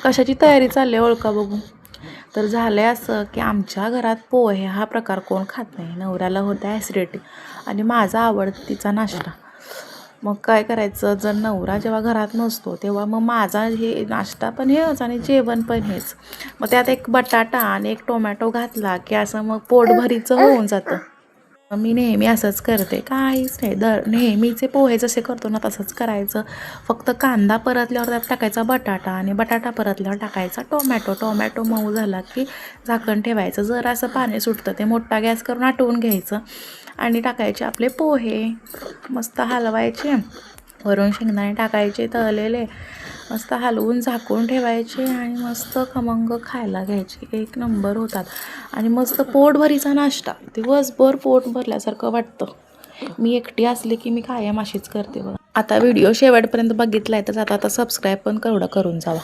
कशाची तयारी चालली आहे ओळखा बघू. तर झालं आहे असं की आमच्या घरात पोहे हा प्रकार कोण खात नाही. नवऱ्याला होतं ॲसिडिटी आणि माझा आवडतीचा नाश्ता. मग काय करायचं, जर नवरा जेव्हा घरात नसतो तेव्हा मग माझा हे नाश्ता पण हेच आणि जेवण पण हेच. मग त्यात एक बटाटा आणि एक टोमॅटो घातला की असं मग पोटभरीचं होऊन जातं. मी नेहमी असंच करते, काहीच नाही. नेहमीचे पोहे जसे करतो ना तसंच करायचं. फक्त कांदा परतल्यावर त्यात टाकायचा बटाटा आणि बटाटा परतल्यावर टाकायचा टोमॅटो. टोमॅटो मऊ झाला की झाकण ठेवायचं. जरासं पाणी सुटतं ते मोठा गॅस करून आटवून घ्यायचं आणि टाकायचे आपले पोहे. मस्त हलवायचे, वरून शेंगदाणे टाकायचे तळलेले, मस्त हलवून झाकून ठेवायचे आणि मस्त खमंग खायला घ्यायचे. एक नंबर होतात आणि मस्त पोटभरीचा नाश्ता. दिवसभर पोट भरल्यासारखं वाटतं. मी एकटी असले की मी कायम अशीच करते बघा. आता व्हिडिओ शेवटपर्यंत बघितला आहे तर आता सबस्क्राईब पण करून जावा.